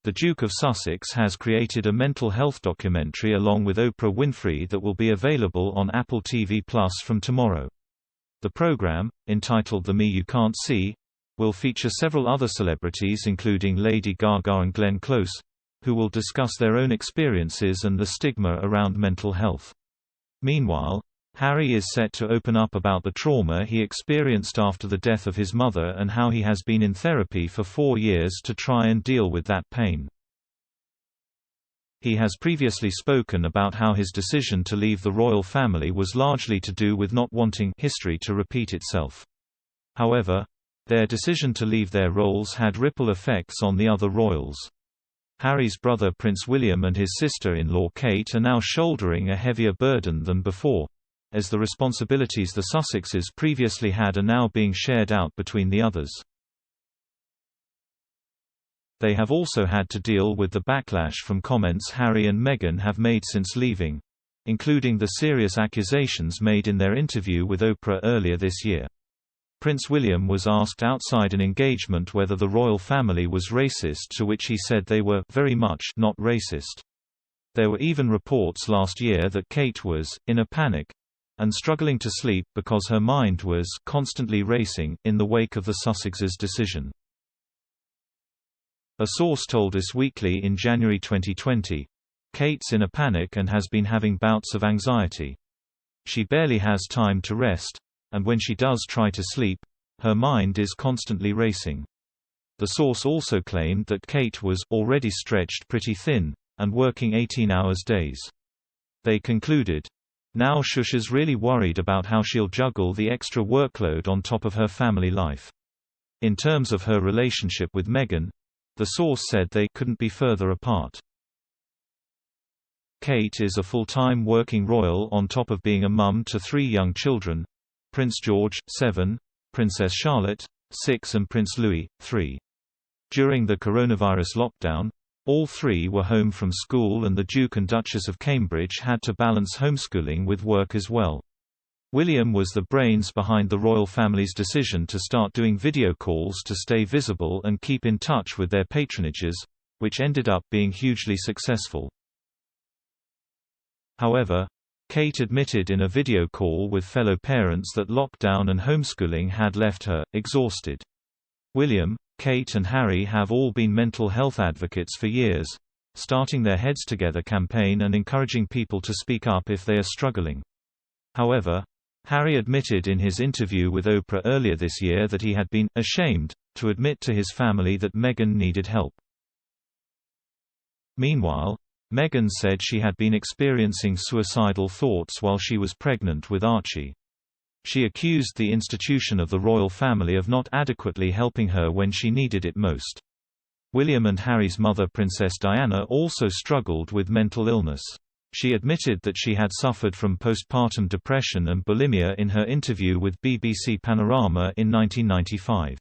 The Duke of Sussex has created a mental health documentary along with Oprah Winfrey that will be available on Apple TV+ from tomorrow. The program, entitled The Me You Can't See, will feature several other celebrities including Lady Gaga and Glenn Close, who will discuss their own experiences and the stigma around mental health. Meanwhile, Harry is set to open up about the trauma he experienced after the death of his mother and how he has been in therapy for 4 years to try and deal with that pain. He has previously spoken about how his decision to leave the royal family was largely to do with not wanting history to repeat itself. However, their decision to leave their roles had ripple effects on the other royals. Harry's brother Prince William and his sister-in-law Kate are now shouldering a heavier burden than before, as the responsibilities the Sussexes previously had are now being shared out between the others. They have also had to deal with the backlash from comments Harry and Meghan have made since leaving, including the serious accusations made in their interview with Oprah earlier this year. Prince William was asked outside an engagement whether the royal family was racist, to which he said they were very much not racist. There were even reports last year that Kate was in a panic and struggling to sleep because her mind was constantly racing in the wake of the Sussexes' decision. A source told Us Weekly in January 2020, "Kate's in a panic and has been having bouts of anxiety. She barely has time to rest, and when she does try to sleep, her mind is constantly racing." The source also claimed that Kate was already stretched pretty thin, and working 18-hour days. They concluded, "Now Shusha's really worried about how she'll juggle the extra workload on top of her family life." In terms of her relationship with Meghan, the source said they couldn't be further apart. Kate is a full-time working royal on top of being a mum to 3 young children: Prince George, 7, Princess Charlotte, 6 and Prince Louis, 3. During the coronavirus lockdown, all 3 were home from school and the Duke and Duchess of Cambridge had to balance homeschooling with work as well. William was the brains behind the royal family's decision to start doing video calls to stay visible and keep in touch with their patronages, which ended up being hugely successful. However, Kate admitted in a video call with fellow parents that lockdown and homeschooling had left her exhausted. William, Kate and Harry have all been mental health advocates for years, starting their Heads Together campaign and encouraging people to speak up if they are struggling. However, Harry admitted in his interview with Oprah earlier this year that he had been ashamed to admit to his family that Meghan needed help. Meanwhile, Meghan said she had been experiencing suicidal thoughts while she was pregnant with Archie. She accused the institution of the royal family of not adequately helping her when she needed it most. William and Harry's mother Princess Diana also struggled with mental illness. She admitted that she had suffered from postpartum depression and bulimia in her interview with BBC Panorama in 1995.